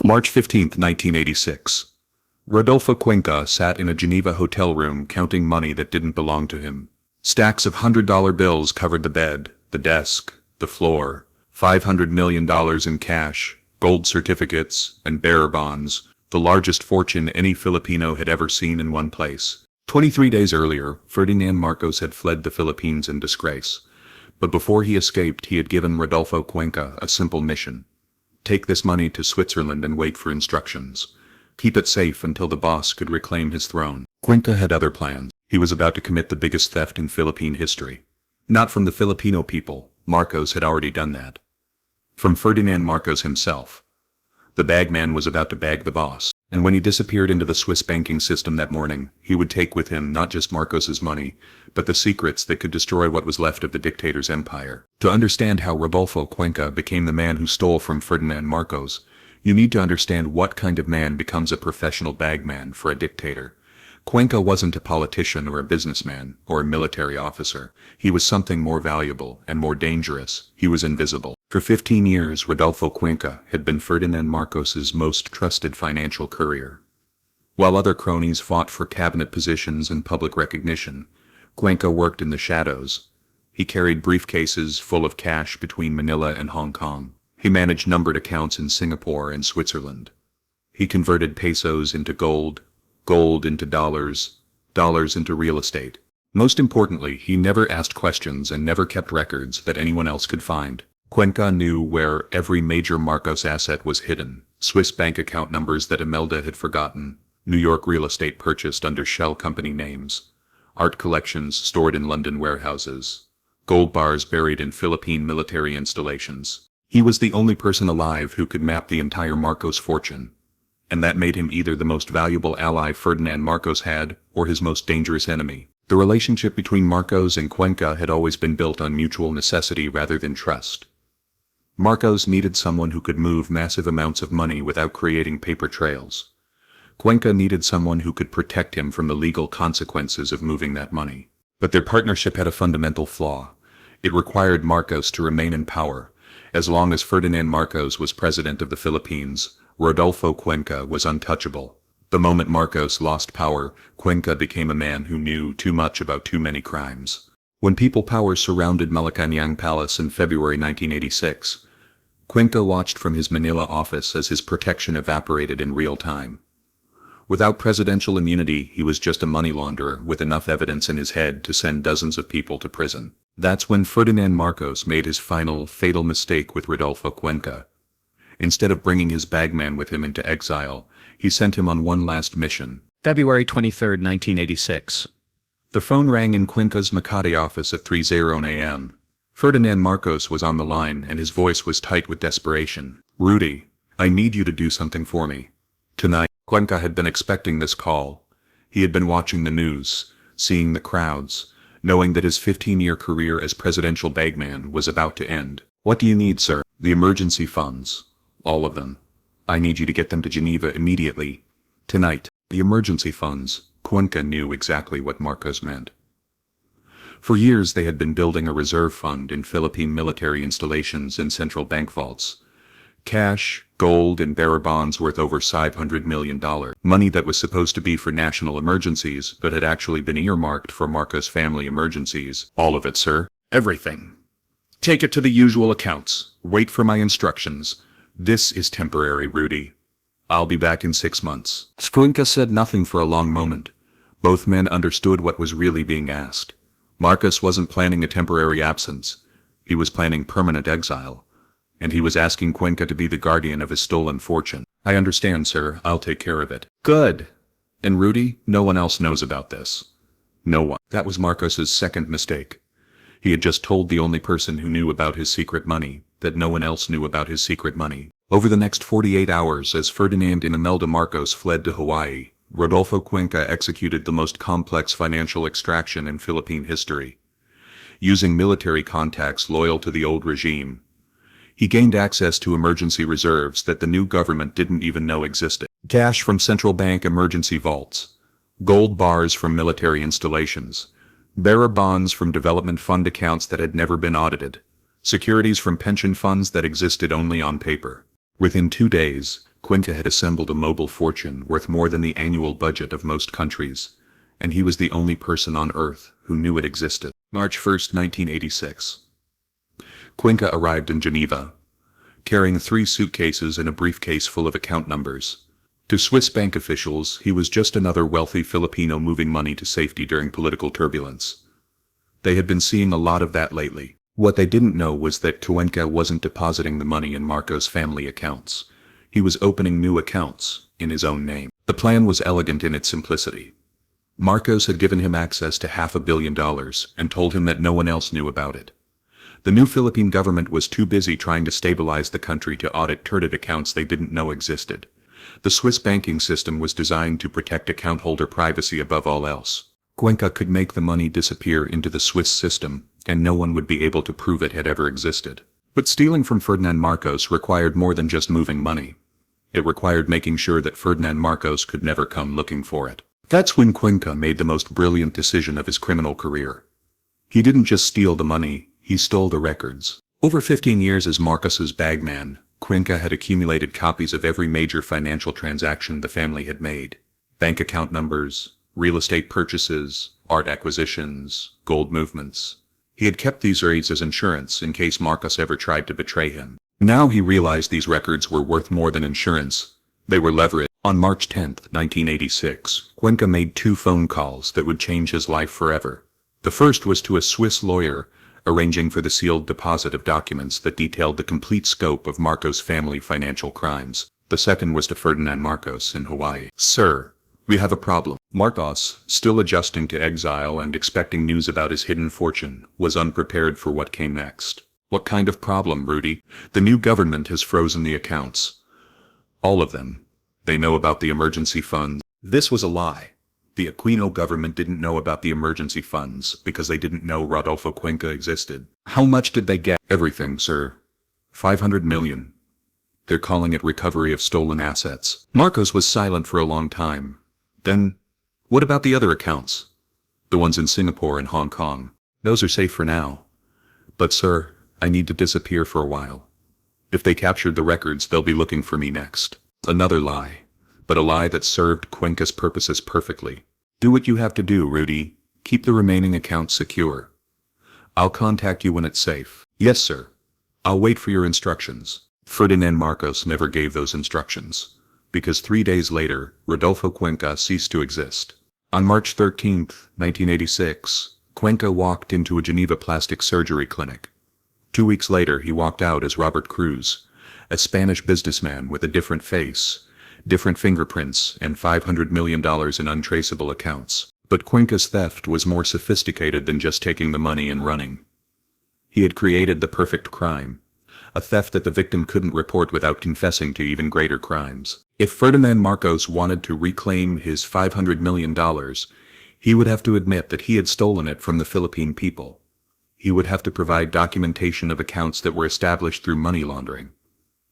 March 15, 1986. Rodolfo Cuenca sat in a Geneva hotel room counting money that didn't belong to him. Stacks of $100 bills covered the bed, the desk, the floor, $500 million in cash, gold certificates, and bearer bonds, the largest fortune any Filipino had ever seen in one place. 23 days earlier, Ferdinand Marcos had fled the Philippines in disgrace. But before he escaped, he had given Rodolfo Cuenca a simple mission. Take this money to Switzerland and wait for instructions. Keep it safe until the boss could reclaim his throne. Cuenca had other plans. He was about to commit the biggest theft in Philippine history. Not from the Filipino people, Marcos had already done that. From Ferdinand Marcos himself. The bagman was about to bag the boss, and when he disappeared into the Swiss banking system that morning, he would take with him not just Marcos's money, but the secrets that could destroy what was left of the dictator's empire. To understand how Rodolfo Cuenca became the man who stole from Ferdinand Marcos, you need to understand what kind of man becomes a professional bagman for a dictator. Cuenca wasn't a politician or a businessman or a military officer. He was something more valuable and more dangerous. He was invisible. For 15 years, Rodolfo Cuenca had been Ferdinand Marcos's most trusted financial courier. While other cronies fought for cabinet positions and public recognition, Cuenca worked in the shadows. He carried briefcases full of cash between Manila and Hong Kong. He managed numbered accounts in Singapore and Switzerland. He converted pesos into gold, gold into dollars, dollars into real estate. Most importantly, he never asked questions and never kept records that anyone else could find. Cuenca knew where every major Marcos asset was hidden. Swiss bank account numbers that Imelda had forgotten, New York real estate purchased under shell company names, art collections stored in London warehouses, gold bars buried in Philippine military installations. He was the only person alive who could map the entire Marcos fortune, and that made him either the most valuable ally Ferdinand Marcos had, or his most dangerous enemy. The relationship between Marcos and Cuenca had always been built on mutual necessity rather than trust. Marcos needed someone who could move massive amounts of money without creating paper trails. Cuenca needed someone who could protect him from the legal consequences of moving that money. But their partnership had a fundamental flaw. It required Marcos to remain in power. As long as Ferdinand Marcos was president of the Philippines, Rodolfo Cuenca was untouchable. The moment Marcos lost power, Cuenca became a man who knew too much about too many crimes. When people power surrounded Malacañang Palace in February 1986, Cuenca watched from his Manila office as his protection evaporated in real time. Without presidential immunity, he was just a money launderer with enough evidence in his head to send dozens of people to prison. That's when Ferdinand Marcos made his final, fatal mistake with Rodolfo Cuenca. Instead of bringing his bagman with him into exile, he sent him on one last mission. February 23, 1986. The phone rang in Cuenca's Makati office at 3:00 a.m. Ferdinand Marcos was on the line and his voice was tight with desperation. "Rudy, I need you to do something for me. Tonight." Cuenca had been expecting this call. He had been watching the news, seeing the crowds, knowing that his 15-year career as presidential bagman was about to end. "What do you need, sir?" "The emergency funds. All of them. I need you to get them to Geneva immediately. Tonight." The emergency funds. Cuenca knew exactly what Marcos meant. For years they had been building a reserve fund in Philippine military installations and central bank vaults. Cash, gold, and bearer bonds worth over $500 million. Money that was supposed to be for national emergencies, but had actually been earmarked for Marcos family emergencies. "All of it, sir. Everything. Take it to the usual accounts. Wait for my instructions. This is temporary, Rudy. I'll be back in 6 months." Cuenca said nothing for a long moment. Both men understood what was really being asked. Marcos wasn't planning a temporary absence. He was planning permanent exile. And he was asking Cuenca to be the guardian of his stolen fortune. "I understand, sir. I'll take care of it." "Good. And Rudy, no one else knows about this." No one. That was Marcos's second mistake. He had just told the only person who knew about his secret money that no one else knew about his secret money. Over the next 48 hours, as Ferdinand and Imelda Marcos fled to Hawaii, Rodolfo Cuenca executed the most complex financial extraction in Philippine history. Using military contacts loyal to the old regime, he gained access to emergency reserves that the new government didn't even know existed. Cash from central bank emergency vaults, gold bars from military installations, bearer bonds from development fund accounts that had never been audited, securities from pension funds that existed only on paper. Within 2 days, Cuenca had assembled a mobile fortune worth more than the annual budget of most countries, and he was the only person on Earth who knew it existed. March 1st, 1986. Cuenca arrived in Geneva, carrying 3 suitcases and a briefcase full of account numbers. To Swiss bank officials, he was just another wealthy Filipino moving money to safety during political turbulence. They had been seeing a lot of that lately. What they didn't know was that Cuenca wasn't depositing the money in Marcos' family accounts. He was opening new accounts in his own name. The plan was elegant in its simplicity. Marcos had given him access to $500 million and told him that no one else knew about it. The new Philippine government was too busy trying to stabilize the country to audit turted accounts they didn't know existed. The Swiss banking system was designed to protect account holder privacy above all else. Cuenca could make the money disappear into the Swiss system, and no one would be able to prove it had ever existed. But stealing from Ferdinand Marcos required more than just moving money. It required making sure that Ferdinand Marcos could never come looking for it. That's when Cuenca made the most brilliant decision of his criminal career. He didn't just steal the money, he stole the records. Over 15 years as Marcos's bagman, Cuenca had accumulated copies of every major financial transaction the family had made. Bank account numbers, real estate purchases, art acquisitions, gold movements. He had kept these records as insurance in case Marcos ever tried to betray him. Now he realized these records were worth more than insurance. They were leverage. On March 10, 1986, Cuenca made 2 phone calls that would change his life forever. The first was to a Swiss lawyer, arranging for the sealed deposit of documents that detailed the complete scope of Marcos' family financial crimes. The second was to Ferdinand Marcos in Hawaii. "Sir, we have a problem." Marcos, still adjusting to exile and expecting news about his hidden fortune, was unprepared for what came next. "What kind of problem, Rudy?" "The new government has frozen the accounts. All of them. They know about the emergency funds." This was a lie. The Aquino government didn't know about the emergency funds because they didn't know Rodolfo Cuenca existed. "How much did they get?" "Everything, sir. 500 million. They're calling it recovery of stolen assets." Marcos was silent for a long time. "Then, what about the other accounts? The ones in Singapore and Hong Kong?" "Those are safe for now. But sir, I need to disappear for a while. If they captured the records, they'll be looking for me next." Another lie. But a lie that served Cuenca's purposes perfectly. "Do what you have to do, Rudy. Keep the remaining accounts secure. I'll contact you when it's safe." "Yes, sir. I'll wait for your instructions." Ferdinand Marcos never gave those instructions, because 3 days later, Rodolfo Cuenca ceased to exist. On March 13, 1986, Cuenca walked into a Geneva plastic surgery clinic. 2 weeks later, he walked out as Robert Cruz, a Spanish businessman with a different face, different fingerprints, and $500 million in untraceable accounts. But Cuenca's theft was more sophisticated than just taking the money and running. He had created the perfect crime, a theft that the victim couldn't report without confessing to even greater crimes. If Ferdinand Marcos wanted to reclaim his $500 million, he would have to admit that he had stolen it from the Philippine people. He would have to provide documentation of accounts that were established through money laundering.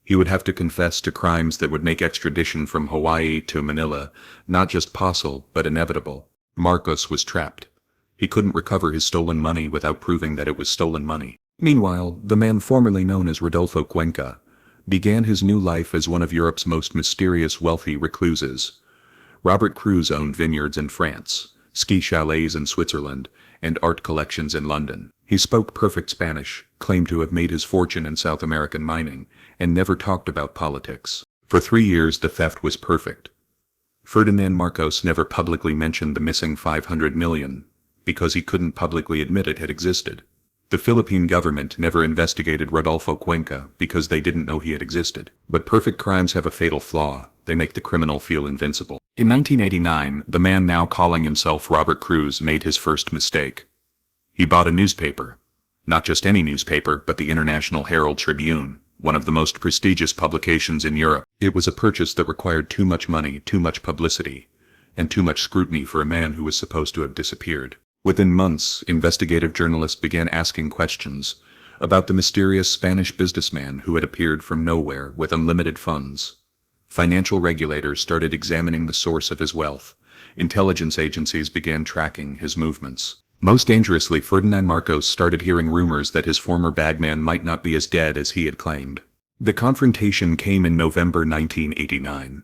He would have to confess to crimes that would make extradition from Hawaii to Manila not just possible, but inevitable. Marcos was trapped. He couldn't recover his stolen money without proving that it was stolen money. Meanwhile, the man formerly known as Rodolfo Cuenca began his new life as one of Europe's most mysterious wealthy recluses. Robert Cruz owned vineyards in France, ski chalets in Switzerland, and art collections in London. He spoke perfect Spanish, claimed to have made his fortune in South American mining, and never talked about politics. For 3 years the theft was perfect. Ferdinand Marcos never publicly mentioned the missing 500 million, because he couldn't publicly admit it had existed. The Philippine government never investigated Rodolfo Cuenca because they didn't know he had existed. But perfect crimes have a fatal flaw: they make the criminal feel invincible. In 1989, the man now calling himself Robert Cruz made his first mistake. He bought a newspaper. Not just any newspaper, but the International Herald Tribune, one of the most prestigious publications in Europe. It was a purchase that required too much money, too much publicity, and too much scrutiny for a man who was supposed to have disappeared. Within months, investigative journalists began asking questions about the mysterious Spanish businessman who had appeared from nowhere with unlimited funds. Financial regulators started examining the source of his wealth. Intelligence agencies began tracking his movements. Most dangerously, Ferdinand Marcos started hearing rumors that his former bagman might not be as dead as he had claimed. The confrontation came in November 1989.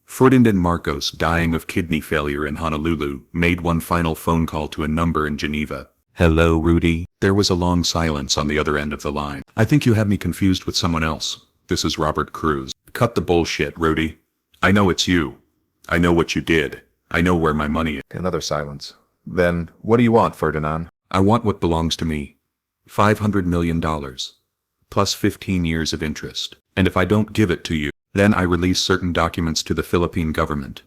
Ferdinand Marcos, dying of kidney failure in Honolulu, made one final phone call to a number in Geneva. "Hello, Rudy." There was a long silence on the other end of the line. "I think you have me confused with someone else. This is Robert Cruz." "Cut the bullshit, Rudy. I know it's you. I know what you did. I know where my money is." Another silence. "Then, what do you want, Ferdinand?" "I want what belongs to me. $500 million. Plus 15 years of interest. And if I don't give it to you, then I release certain documents to the Philippine government.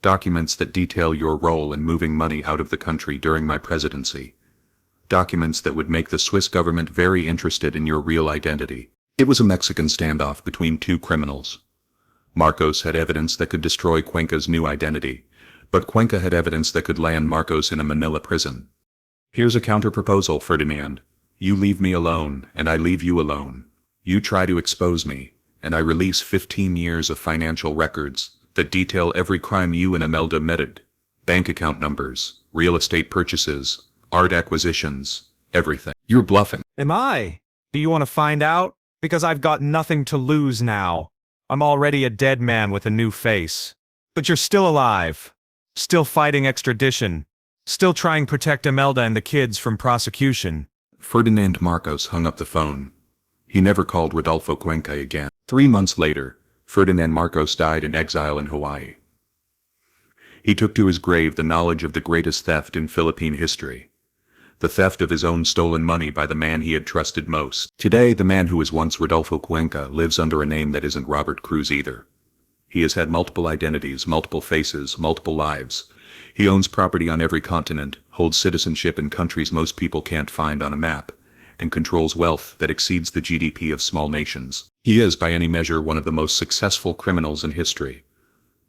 Documents that detail your role in moving money out of the country during my presidency. Documents that would make the Swiss government very interested in your real identity." It was a Mexican standoff between two criminals. Marcos had evidence that could destroy Cuenca's new identity, but Cuenca had evidence that could land Marcos in a Manila prison. "Here's a counter-proposal, Ferdinand. You leave me alone, and I leave you alone. You try to expose me, and I release 15 years of financial records that detail every crime you and Imelda committed. Bank account numbers, real estate purchases, art acquisitions, everything." "You're bluffing." Am I? Do you want to find out? Because I've got nothing to lose now. I'm already a dead man with a new face. But you're still alive. Still fighting extradition. Still trying to protect Imelda and the kids from prosecution. Ferdinand Marcos hung up the phone. He never called Rodolfo Cuenca again. 3 months later, Ferdinand Marcos died in exile in Hawaii. He took to his grave the knowledge of the greatest theft in Philippine history. The theft of his own stolen money by the man he had trusted most. Today, the man who was once Rodolfo Cuenca lives under a name that isn't Robert Cruz either. He has had multiple identities, multiple faces, multiple lives. He owns property on every continent, holds citizenship in countries most people can't find on a map, and controls wealth that exceeds the GDP of small nations. He is, by any measure, one of the most successful criminals in history.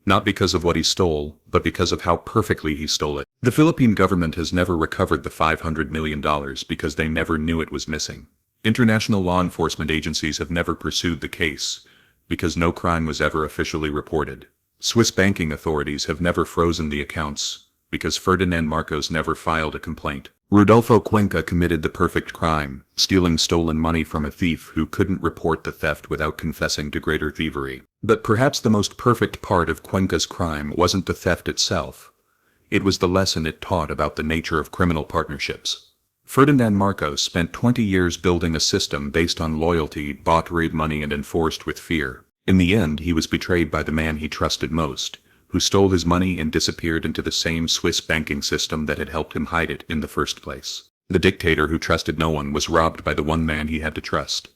Not because of what he stole, but because of how perfectly he stole it. The Philippine government has never recovered the $500 million because they never knew it was missing. International law enforcement agencies have never pursued the case because no crime was ever officially reported. Swiss banking authorities have never frozen the accounts because Ferdinand Marcos never filed a complaint. Rodolfo Cuenca committed the perfect crime, stealing stolen money from a thief who couldn't report the theft without confessing to greater thievery. But perhaps the most perfect part of Cuenca's crime wasn't the theft itself. It was the lesson it taught about the nature of criminal partnerships. Ferdinand Marcos spent 20 years building a system based on loyalty, bought with money and enforced with fear. In the end, he was betrayed by the man he trusted most, who stole his money and disappeared into the same Swiss banking system that had helped him hide it in the first place. The dictator who trusted no one was robbed by the one man he had to trust.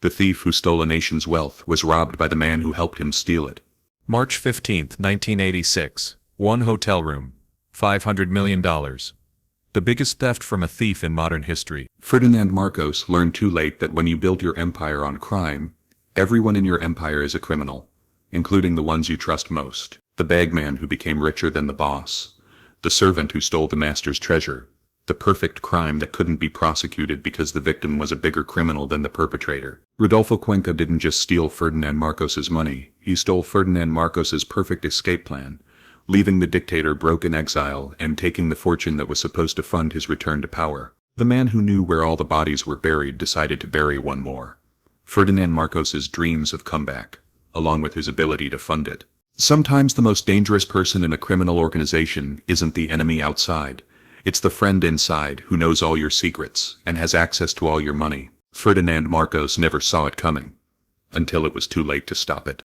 The thief who stole a nation's wealth was robbed by the man who helped him steal it. March 15, 1986. One hotel room. $500 million. The biggest theft from a thief in modern history. Ferdinand Marcos learned too late that when you build your empire on crime, everyone in your empire is a criminal, including the ones you trust most. The bagman who became richer than the boss. The servant who stole the master's treasure. The perfect crime that couldn't be prosecuted because the victim was a bigger criminal than the perpetrator. Rodolfo Cuenca didn't just steal Ferdinand Marcos's money, he stole Ferdinand Marcos's perfect escape plan, leaving the dictator broke in exile and taking the fortune that was supposed to fund his return to power. The man who knew where all the bodies were buried decided to bury one more. Ferdinand Marcos's dreams of comeback, along with his ability to fund it. Sometimes the most dangerous person in a criminal organization isn't the enemy outside. It's the friend inside who knows all your secrets and has access to all your money. Ferdinand Marcos never saw it coming, until it was too late to stop it.